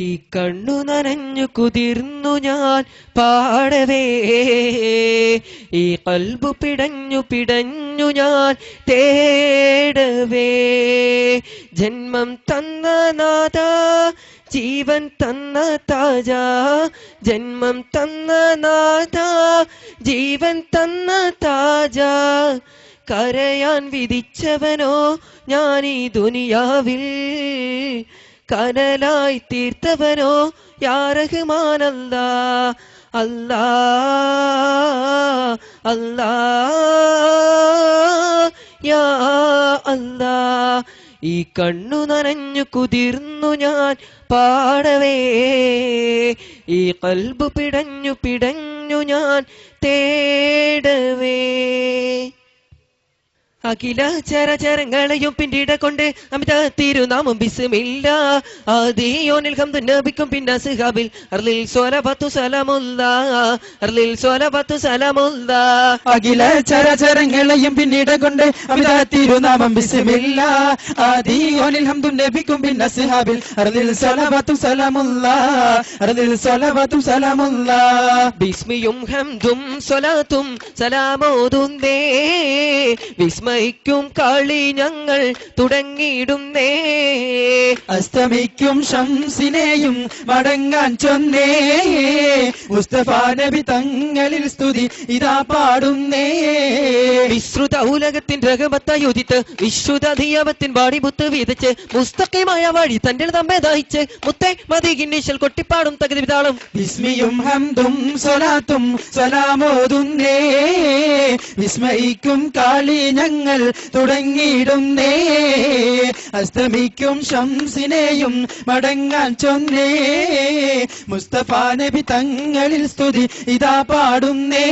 ഈ കണ്ണു നനഞ്ഞു കുതിർന്നു ഞാൻ പാടവേ, ഈ കൽബു പിടഞ്ഞു പിടഞ്ഞു ഞാൻ തേടവേ. ജന്മം തന്ന നാഥ, ജീവൻ തന്ന താജ, ജന്മം തന്ന നാഥ, ജീവൻ തന്ന താജ. കരയാൻ വിധിച്ചവനോ ഞാൻ ഈ ദുനിയാവിൽ, കനലായി തീർത്തവനോ യാ റഹ്മാൻ അല്ലാ. അല്ലാ അല്ലാ യാ അല്ലാ. ഈ കണ്ണു നനഞ്ഞു കുതിർന്നു ഞാൻ പാടവേ, ഈ കൽബ് പിടഞ്ഞു പിടഞ്ഞു ഞാൻ തേടവേ. അഖില ചരചരങ്ങളെയും പിന്നീട കൊണ്ട് അമിത തിരുനാമം ബിസ്മില്ല. ആദിയോനിൽ ഹംദു നബിക്കും പിന്നെ അസ്ഹാബിൽ അർലിൽ സ്വലവത്തു സലാമുല്ല, അർലിൽ സ്വലവത്തു സലാമുല്ല. അഖില ചരചരങ്ങളെയും പിന്നീട കൊണ്ട് അമിത തിരുനാമം ബിസ്മില്ല. ആദിയോനിൽ ഹംദു നബിക്കും പിന്നെ അസ്ഹാബിൽ അർലിൽ സ്വലവത്തു സലാമുല്ല, അർലിൽ സ്വലവത്തു സലാമുല്ല. ബിസ്മിയും ഹംദും സ്വലാത്തും സലാമോതുന്നേ, വിസ്മയിക്കും കളി ഞങ്ങൾ തുടങ്ങിയിടുന്നേ. അസ്തമിക്കും ശംസിനെയും മടങ്ങാൻ ചൊന്നേ, മുസ്തഫ നബി തങ്ങളിൽ സ്തുതി ഇതാ പാടുന്നേ. വിശ്രുത ഉലകത്തിൻ രഹമത്തായുദിത്ത് വിശ്രുത ധിയാവത്തിൻ വാടിമുത്ത് വീതിച്ച് മുസ്തഖിമായ വഴി തന്റെ തമ്മെ ദാഹിച്ച് മുത്തേ മദീനിശൽ കൊട്ടിപ്പാടും തകതി വിതാളം. ബിസ്മിയും ഹംദും സ്വലാത്തും സലാമോതുന്നേ, വിസ്മയിക്കും കളി ഞങ്ങൾ തുടങ്ങിയിടുന്നേ. അസ്തമിക്കും ശംസിനെയും മടങ്ങാൻ ചൊന്നേ, മുസ്തഫ നബി തങ്ങളിൽ സ്തുതി ഇതാ പാടുന്നേ.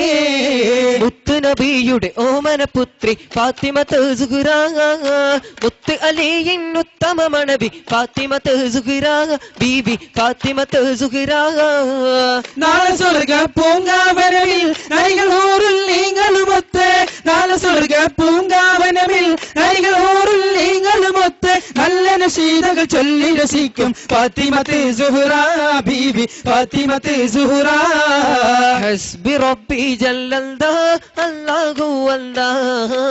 മുത്ത് നബിയുടെ ഓമന പുത്രി ഫാത്തിമത്ത് സുഹ്റ, മുത്ത് അലിയിൻ ഉത്തമ മണവി ഫാത്തിമത്ത് സുഹ്റ, ബീബി ഫാത്തിമത്ത് സുഹ്റ. നാളെ സ്വർഗ പൂങ്കാവനമിൽ നരികൾ ഊറിൽ നീങ്ങളുമൊത്ത്, നാളെ സ്വർഗ പൂങ്കാവനമിൽ നരികൾ ഊറിൽ നീങ്ങളുമൊത്ത് നല്ല നശീദകൾ ചൊല്ലി രസിക്കും ഫാത്തിമത്ത് സുഹ്റ, ബീബി ഫാത്തിമത്ത് സുഹ്റ. ഹസ്ബി റബ്ബി ജല്ലല്ലാഹ് അല്ലാഹു അല്ലാഹ്,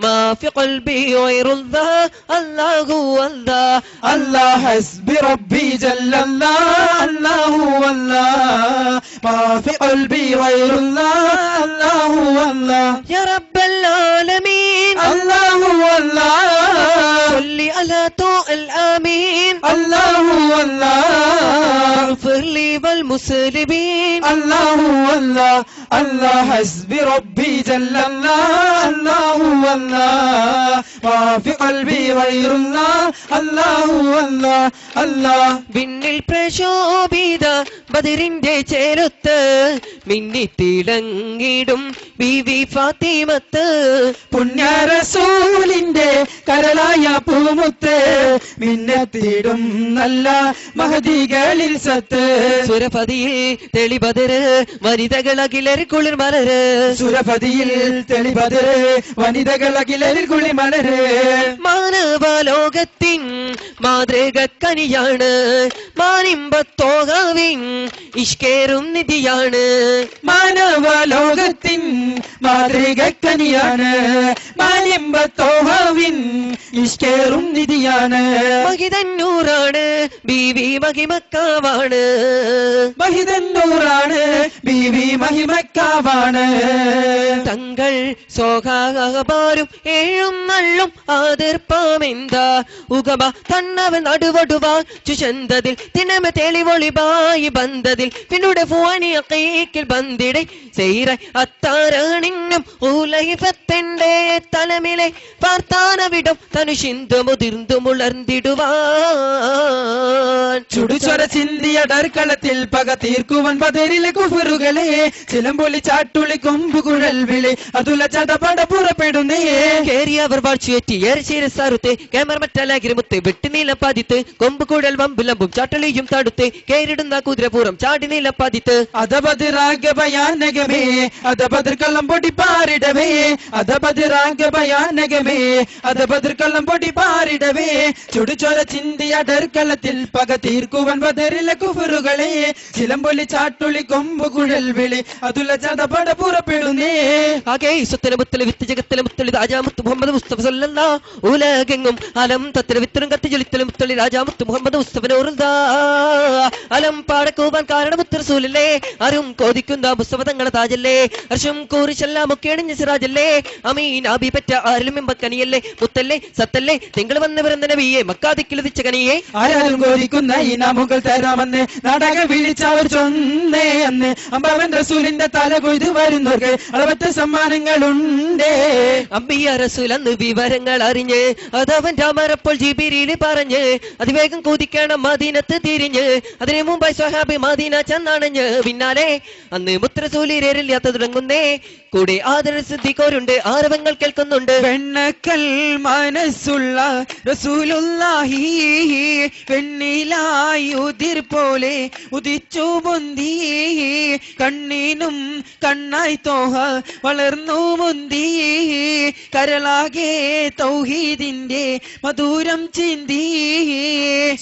മാ ഫി ഖൽബി ഗൈറുല്ലാഹ് അല്ലാഹു അല്ലാഹ്. അല്ലാഹ് ഹസ്ബി റബ്ബി ജല്ലല്ലാഹ് അല്ലാഹു അല്ലാഹ്, മാ ഫി ഖൽബി ഗൈറുല്ലാഹ് അല്ലാഹു അല്ലാഹ്. യാ റബ്ബൽ ആലമീൻ അല്ലാഹു അല്ലാഹ്, صلي على طوء الآمين. അല്ലാഹു അല്ലാഹ്, اغفر لي والمسلمين. അല്ലാഹു അല്ലാഹ്. അല്ലാഹ് ഹസ്ബി റബ്ബി ജല്ലല്ലാഹ് അല്ലാഹു അല്ലാഹ്, മാ ഫി ഖൽബി ഗൈറുല്ലാഹ് അല്ലാഹു അല്ലാഹ്. അല്ലാഹ് വിണ്ണിൽ പ്രശോഭിത ബദറിന്റെ ചേലൊത്ത് മിന്നിത്തിളങ്ങിടും ബീവി ഫാത്തിമത്ത്, പുണ്യ റസൂലിന്റെ കരളായ പൂമുത്ത് മിന്നത്തിടും നല്ല മഹദികളിൽ സത്ത്. സുരപതിയിൽ തെളിബദര് വനിതകളകിലർ കുളിർ മലര്, സുരപതിയിൽ തെളിബദർ വനിതകളകിലർ കുളിർ മലര്. മാനവലോകത്തിൻ മാതൃക കനിയാണ്, മാനിമ്പത്തോകവിൻ ഇഷ്കേറും നിധിയാണ്. മാനവലോകത്തിൻ മാതൃക കനിയാണ്, മാനിമ്പത്തോഹവിൻ ഇഷ്കേറും നിധിയാണ്. മഹിതന്നൂറാണ് ബീവി മഹിമക്കാവാണ്, മഹിതന്നൂറാണ് ബീവി മഹിമക്കാവാണ്. തങ്ങൾ സോഹാപാരും ഏഴും നള്ളും ആതിർപ്പാമെന്താ ഉഗമ തന്നവൻ നടുവടുവാ ചുചന്തതിൽ തിനമ തെളിവൊളിവായി ബന്ധതിൽ പിന്നുടെ ഫുവാനിയക്കീക്കിൽ ബന്ധിടെ സെയ്റ അത്താരണിന്നും ഊലൈഫത്തിന്റെ തലമിലെ പാർത്താനവിടം തനു ചിന്തു മുതിർന്നു മുളർന്നിടുവാൻ. ചുടുചൊര ചിന്തിയ ഡർക്കളത്തിൽ പക തീർക്കുവൻ ബദരിലെ കുഫറുകളെ, ചിലമ്പൊലി ചാട്ടുളി കൊമ്പുകുഴൽ വിളി അതുല ചടപട പുറപ്പെടുന്നേ. കേറിയവർ വാഴ്ചയേറ്റി ഏറശീരസാറുത്തെ കേമർ മറ്റലാകിരിമുത്ത് വെട്ടി നീലപ്പാതിത്ത് കൊമ്പുകുഴൽ വമ്പുലമ്പും ചാട്ടളിയും തടുത്ത് കേറിടുന്ന കുതിരപൂരം ചാടി നീലപ്പാതിത്ത്. അതബദിറാഗഭയാനകമേ അതബദർ കള്ളം പൊടി പാരിടവേ, അതബദിറാഗഭയാനകമേ അതബദർ കള്ളം വെള്ളം പൊടി പാറിടവേ ചുടുചോര ചിന്തിയ ഡർക്കളത്തിൽ പക തീർക്കുവൻ ബദറിലെ കുഫറുകളെ ചിലമ്പൊലി ചാട്ടുളി കൊമ്പുകുഴൽ വിളി അതുല ചതപട പുറപ്പെടുന്നേ ആകെ സ്വത്തിലെ മുത്തല് വിത്ത് ജഗത്തിലെ മുത്തളി രാജാമുത്ത് മുഹമ്മദ് മുസ്തഫ സല്ലല്ലാഹു ഉലകെങ്ങും അലം തത്തിലെ വിത്തലും കത്തി ജൊലിത്തലെ മുത്തളി രാജാമുത്ത് മുഹമ്മദ് മുസ്തഫ നൂറുൽദാ അലം പാടക്കൂവാൻ കാരണം മുത്ത് റസൂലല്ലേ ആരും കോതിക്കുന്ന മുസ്തഫ തങ്ങളെ താജല്ലേ അർശം കൂറിശെല്ലാം ഒക്കെ അണിഞ്ഞ സിറാജല്ലേ അമീൻ ആബി പറ്റ ആരിലും എമ്പക്കനിയല്ലേ മുത്തല്ലേ സത്തല്ലേ തിങ്കൾ വന്നവരെന്ന നബിയെ മക്കാദിക്കിലുതിച്ച കനിയെ ആരും കോതിക്കുന്ന ഈ നാമുകൾ തരാമെന്ന് നാടക വിളിച്ചവർ ചൊന്നേ അന്ന് അമ്പാവൻ റസൂലിന്റെ തല കൊയ്തു വരുന്നവർക്ക് അളവറ്റ സമ്മാനങ്ങളുണ്ട് അമ്പിയ റസൂൽ അന്ന് വിവരങ്ങൾ അറിഞ്ഞ് അതവൻ രാമറപ്പോൾ ജിബിരിയിൽ പറഞ്ഞ് അതിവേഗം കൂതിക്കണം മദീനത്ത് തിരിഞ്ഞ് അതിനു മുമ്പായി സ്വഹാബി മദീന ചെന്നണഞ്ഞ് പിന്നാലെ അന്ന് മുത്തറസൂലിരേറില്ലാത്ത തുടങ്ങുന്നേ കൂടെ ആദര സിദ്ദീഖോരുണ്ട് ആരവങ്ങൾ കേൾക്കുന്നുണ്ട് വെണ്ണക്കൽ മനസ്സുള്ള റസൂലുള്ളാഹി വെണ്ണിലായി ഉതിർ പോലെ ഉദിച്ചു പൊന്തി കണ്ണീനും കണ്ണായി തോഹ വളർന്നു മുന്തി കരളാകെ തൗഹീദിന്റെ മധുരം ചിന്തി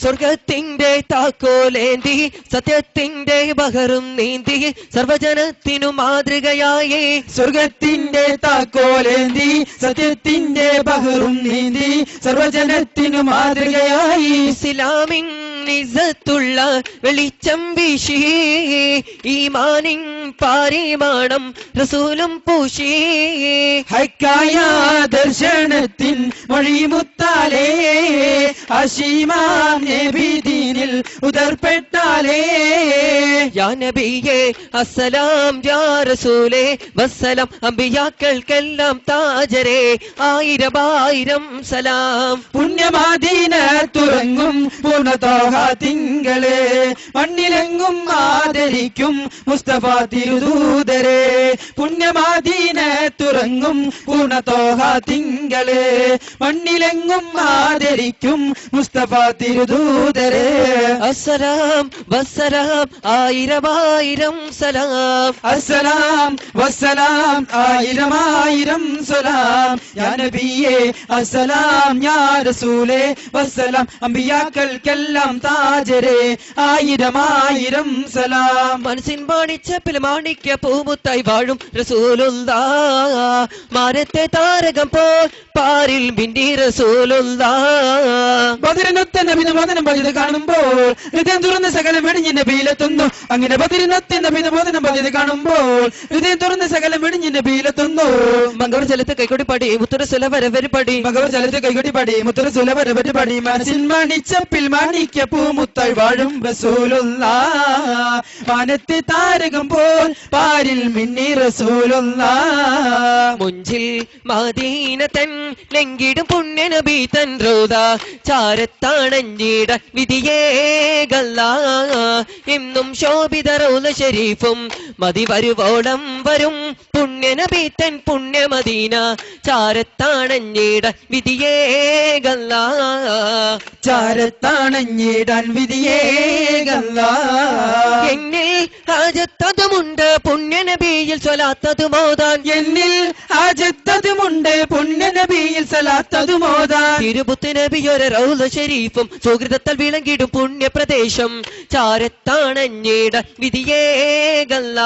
സ്വർഗത്തിന്റെ താക്കോലേന്തി സത്യത്തിന്റെ ബഹറും നീന്തി സർവജനത്തിനു മാതൃകയായി സ്വർഗത്തിന്റെ താക്കോലേന്തി സത്യത്തിന്റെ ബഹറും നീന്തി സർവജനത്തിനു മാതൃകയായി ഇസ്ലാമിൻ നിസത്തുള്ള വെളിച്ചം വീശി ഈമാനിൻ പാരിമാണം റസൂലും പൂശി ഹൈക്കായ ദർശനത്തിൻ മൊഴിമുത്താലേ അശീമാം നബിദീനിൽ ഉദർപ്പെട്ടാലേ യാ നബിയേ അസ്സലാം യാ റസൂലേ വസ്സലാം അമ്പിയാക്കൾക്കെല്ലാം താജരേ ആയിരം സലാം പുണ്യമദീന തുറങ്ങും പൂർണ്ണതോഹ തിങ്കളെ മണ്ണിലെങ്ങും ആദരിക്കും മുസ്തഫ തിരുദൂതരെ പുണ്യമദീന തുറങ്ങും പൂർണ്ണതോഹ തിങ്കളെ മണ്ണിലെങ്ങും ആദരിക്കും മുസ്തഫ തിരുദൂതരെ അസ്സലാം വസ്സലാം ആയിരം സലാം അസ്സലാം വസ്സലാം ആയിരം സലാം യാ നബിയേ അസ്സലാം യാ റസൂലേ വസ്സലാം അമ്പിയാക്കൾക്കെല്ലാം താജരെ ആയിരം സലാം മനസ്സിൻ മാണിച്ചപ്പിൽ മാണിക്യ പൂമുത്തായി വാഴും റസൂലുള്ളാഹ് മാരത്തെ താരകം പോൽ പാരിൽ മിന്നി റസൂലുള്ളാഹ് ബദറിനൊത്ത നബിയുടെ മോദനം പതിത് കാണുമ്പോൾ ഹൃദയം തുറന്ന് സകലം വെടിഞ്ഞ് നബിയിലെത്തുന്നു അങ്ങനെ ബദറിനൊത്ത നബിയുടെ മോദനം പതിത് കാണുമ്പോൾ ഹൃദയം തുറന്ന് സകലം വെടിഞ്ഞ് നബിയിലെത്തുന്നു മംഗളൂർ ജലത്ത് കൈകൊടി പടി മുത്തുറ സുലവരവര് പടി മകവർ ചലത്ത് കൈകൊടി പടി മുത്തറ സുലഭരവര് പടി മനസ്സിൽ മാണിച്ചപ്പിൽ മാണിക്യ പൂമുത്തായി വാഴും റസൂലുള്ളാഹ് മാനത്തെ താരകം പോൽ പാരിൽ മിന്നി റസൂലുള്ളാഹ് മുഞ്ചിൽ മദീന തൻ ലംഘിടും പുണ്യ നബി തൻ റോദ ചാരത്താണഞ്ഞിട വിധിയേകല്ല എന്നും ശോഭിത റൗല ഷരീഫും മതി വരുവോളം വരും പുണ്യ നബി തൻ പുണ്യ മദീന ചാരത്താണഞ്ഞിട വിധിയേകല്ല ചാരത്താണഞ്ഞിടാൻ വിധിയേകല്ല എന്നിൽ ഹാജത്തതുമുണ്ട് പുണ്യ നബിയിൽ സ്വലാത്തതുമോദാൻ എന്നിൽ ഹാജത്തതുമുണ്ട് പുണ്യ നബിയിൽ സലാത്തതുമോദാൻ തിരുപുത്ത് നബിയൊരു റൗല ഷരീഫും സുഹൃതത്താൽ വിളങ്ങിടും പുണ്യപ്രദേശം ചാരത്താണഞ്ഞിട വിധിയേകല്ല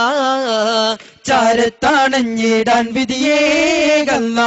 ചാരത്താണഞ്ഞിടാൻ വിധിയേകല്ല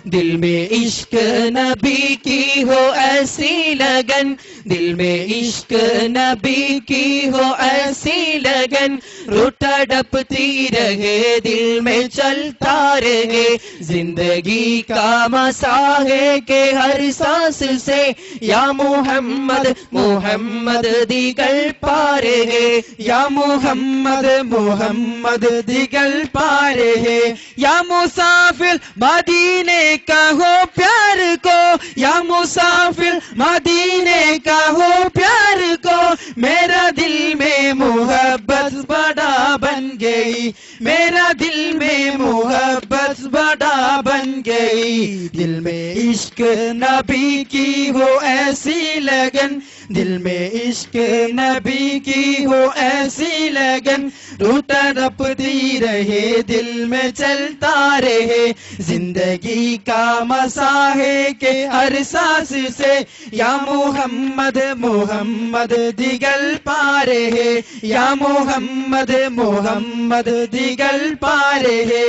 दिल में इश्क नबी की हो ऐसी लगन दिल में इश्क नबी की हो ऐसी लगन रूठा डपती रहे दिल में चलता रहे जिंदगी का मसा है के हर सांस से या मोहम्मद मोहम्मद दिगल पारे है या मोहम्मद मोहम्मद दिगल पारे है या मुसाफिर मदीने का हो प्यार को या मुसाफिर मदीने का हो प्यार को मेरा दिल में मोहब्बत बड़ा बन गई मेरा दिल में मोहब्बत बड़ा बन गई दिल में इश्क नबी की हो ऐसी लगन दिल में इश्क नबी की हो ऐसी लगन रूठ रपती रहे दिल में चलता रहे जिंदगी का मसाहे के हर सांस से या मोहम्मद मोहम्मद दिगल पारे है या मोहम्मद मोहम्मद दिगल पारे है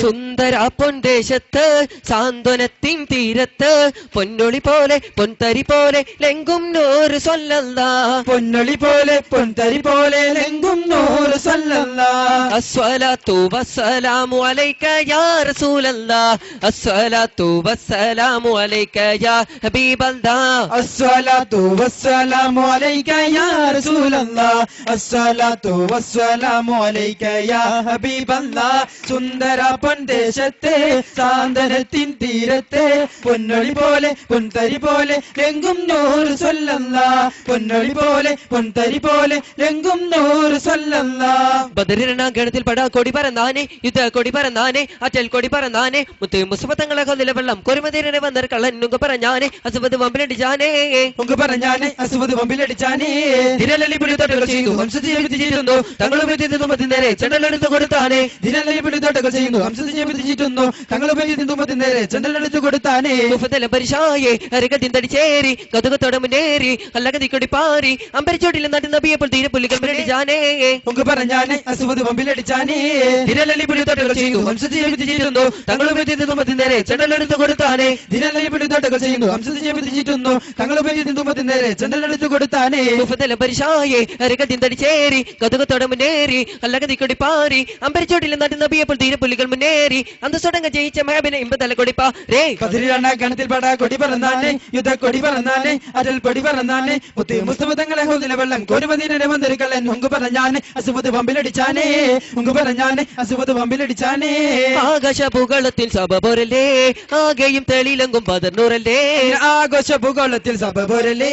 സുന്ദര പൊൻദേശത്ത് സാന്ത്വനത്തിൻ തീരത്ത് പൊന്നൊളി പോലെ പൊൻതരി പോലെ ലെങ്കും നൂറ് സ്വല്ലല്ലാഹ് പൊന്നൊളി പോലെ പൊൻതരി പോലെ ലെങ്കും നൂറ് സ്വല്ലല്ലാഹ് അസ്സലാത്തു വസ്സലാമു അലൈക യാ റസൂലല്ലാഹ് അസ്സലാത്തു വസ്സലാമു അലൈക യാ ഹബീബല്ലാഹ് അസ്സലാത്തു വസ്സലാമു അലൈക യാ റസൂലല്ലാഹ് അസ്സലാത്തു വസ്സലാമു അലൈക യാ ഹബീബല്ലാഹ് സുന്ദര പൊൻദേശത്തെ സാന്ത്വനത്തിൻ തീരത്തെ പൊന്നൊളി പോലെ പൊൻതരി പോലെ ലെങ്കും നൂറ് സ്വല്ലല്ലാഹ് പൊന്നൊളി പോലെ പൊൻതരി പോലെ ലെങ്കും നൂറ് സ്വല്ലല്ലാഹ് ബദറിരണാങ്കണത്തിൽ പടാ കൊടി പറന്നാനെ യുദ്ധ കൊടി പറന്നാനെ അറ്റൽ കൊടി പറന്നാനെ മുത്ത് മുസ്ഫതങ്ങളെ കൊല്ലില വെള്ളം കൊരുമതിരെ വന്നർ കള്ളൻ നുങ്ക പറഞ്ഞാനെ അസുബത് വമ്പിലടിച്ചാനെ നുങ്ക പറഞ്ഞാനെ അസുബത് വമ്പിലടിച്ചാനെ ദിനലലി പിടിത്തോട്ടകൾ ചെയ്തു ഹംസത്തെ വിധിച്ചിരുന്നു തങ്ങളും നേരെ ചെണ്ടലെടുത്ത് കൊടുത്താനെ ദിനലി പിടിത്തോട്ടകൾ ചെയ്യുന്നു ഹംസത്തെ വിധിച്ചിരുന്നു തങ്ങളും നേരെ ചെണ്ടലെടുത്ത് കൊടുത്താനെ മുഫതല പരിശായെ അരകത്തിൻ തടിച്ചേരി കതുകത്തോടെ മുന്നേറി അല്ലകതി കൊടി പാറി അമ്പരിച്ചോട്ടിൽ നട്ട് നബിയപ്പോൾ തീരെ പുല്ലികൾ പിടിച്ചാനെ നുങ്ക പറഞ്ഞാനെ അസുബത് വമ്പിലടിച്ചാനെ ദിനലലി പിടിത്തോട്ടകൾ ചെയ്തു ഹംസത്തെ വിധിച്ചിരുന്നു തങ്ങളും നേരെ ചെണ്ടലെടുത്ത് കൊടുത്താനെ ദിനലി പിടിത്തോട്ടകൾ ചെയ്യുന്നു ഹംസത്തെ വിധിച്ചിരുന്നു തങ്ങളും നേരെ ചെണ്ടലെടുത്ത് കൊടുത്താനെ മുഫതല പരിശായെ അരകത്തിൻ തടിച്ചേരി കതുകത്തോടെ മുന്നേറി അല്ലകതി കൊടി പാറി അമ്പരിച്ചോട്ടിൽ നട്ട് നബിയപ്പോൾ തീരെ പുല്ലികൾ മുന്നേറി അന്തസ്സോടങ്ങ ജയിച്ച മഹബിനെ ഇമ്പതല കൊടിപ്പാ രേ കതിരണാങ്കണത്തിൽ പടാ കൊടി പറന്നാനെ യുദ്ധ കൊടി പറന്നാനെ അരൽ പൊടി പറന്നാനെ മുത്ത് മുസ്തഫതങ്ങളെ ഹൗദിലെ വെള്ളം കോരുമദീനരെ വന്നൊരു കള്ളൻ ഹുങ്ക് പറഞ്ഞാനെ അസുബത് വമ്പിലടിച്ചാനെ ഹുങ്ക് പറഞ്ഞാനെ അസുബത് വമ്പിലടിച്ചാനെ ആകാശഭൂഗോളത്തിൽ സഭ പോരല്ലേ ആകെയും തെളിയിലെങ്കും പതിർന്നൂറല്ലേ ആഘോഷഭൂഗോളത്തിൽ സഭ പോരല്ലേ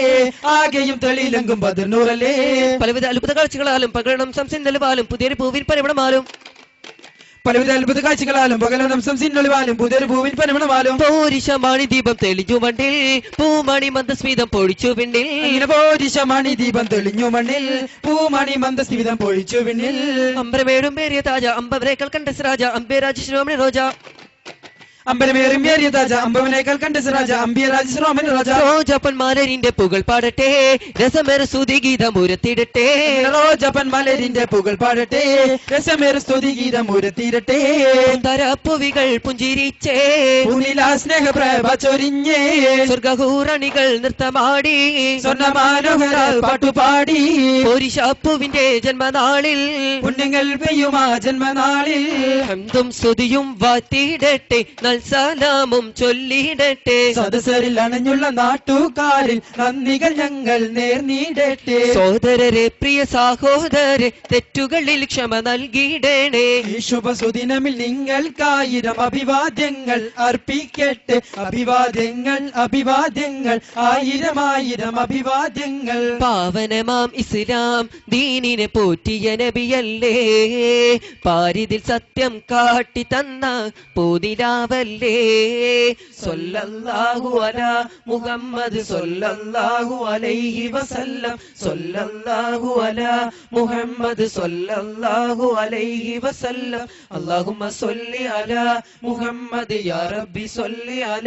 ആകെയും തെളിയിലെങ്കും പതിർന്നൂറല്ലേ പലവിധ അത്ഭുത കാഴ്ചകളാലും പകരണം സംസിന്നലുപാലും പുതിയൊരു പൂവിൻ പരിമണമാലും പലവിധ അത്ഭുത കാഴ്ചകളാലും പകലം സംസിന്നൊളിവാലും പുതിയൊരു പൂവിൻ പരിമണമാലും പോരിശമാണി ദീപം തെളിഞ്ഞു മണ്ണിൽ പൂമണി മന്ദസ്മിതം പൊഴിച്ചു പിന്നിൽ ഇങ്ങനെ പോരിശമാണി ദീപം തെളിഞ്ഞു മണ്ണിൽ പൂമണി മന്ദസ്മിതം പൊഴിച്ചു പിന്നിൽ അമ്പരമേടും പേരിയ താജ അമ്പവരേക്കൽ കണ്ടസ് രാജ അമ്പേ രാജശ്രോമണി റോജ അമ്പരമേറും ഏറിയ താജ അമ്പവനേക്കാൾ കണ്ടസ് രാജ അമ്പിയ രാജശ്രോമൻ രാജ റോജപ്പൻ മലരിന്റെ പുകൾ പാടട്ടെ രസമേറ സ്തുതി ഗീതം ഉരത്തിടട്ടെ റോജപ്പൻ മലരിന്റെ പുകൾ പാടട്ടെ രസമേറ സ്തുതി ഗീതം ഉരത്തിരട്ടെ തരപ്പുവികൾ പുഞ്ചിരിച്ചേ പൂനിലാ സ്നേഹപ്രഭ ചൊരിഞ്ഞേ സ്വർഗഹൂറണികൾ നൃത്തമാടി സ്വർണ്ണമാനോഹര പാട്ടുപാടി പോരിശാപ്പുവിന്റെ ജന്മനാളിൽ പുണ്യങ്ങൾ പെയ്യുമാ ജന്മനാളിൽ ഹംദും സ്തുതിയും വാത്തിയിടട്ടെ സലാമും ചൊല്ലിയിടട്ടെ സദസ്സരിൽ അണഞ്ഞുള്ള നാട്ടുകാരിൽ നന്ദികൾ ഞങ്ങൾ നേർന്നിടട്ടെ സോദരരെ പ്രിയ സഹോദരെ തെറ്റുകളിൽ ക്ഷമ നൽകിയിടണേ ഈ ശുഭസുദിനമിൽ നിങ്ങൾക്കായിരം അഭിവാദ്യങ്ങൾ അർപ്പിക്കട്ടെ അഭിവാദ്യങ്ങൾ അഭിവാദ്യങ്ങൾ ആയിരം ആയിരം അഭിവാദ്യങ്ങൾ പാവനമാം ഇസ്ലാം ദീനിനെ പോറ്റിയ നബിയല്ലേ പാരിതിൽ സത്യം കാട്ടി തന്ന പൂതിലാവല്ലേ സ്വല്ലല്ലാഹു അലാ മുഹമ്മദ് സ്വല്ലല്ലാഹു അലൈഹി വസല്ലം സ്വല്ലല്ലാഹു അലാ മുഹമ്മദ് സ്വല്ലല്ലാഹു അലൈഹി വസല്ലം അല്ലാഹുമ്മ സ്വല്ലി അലാ മുഹമ്മദ് യാ റബ്ബി സ്വല്ലി അലൈഹി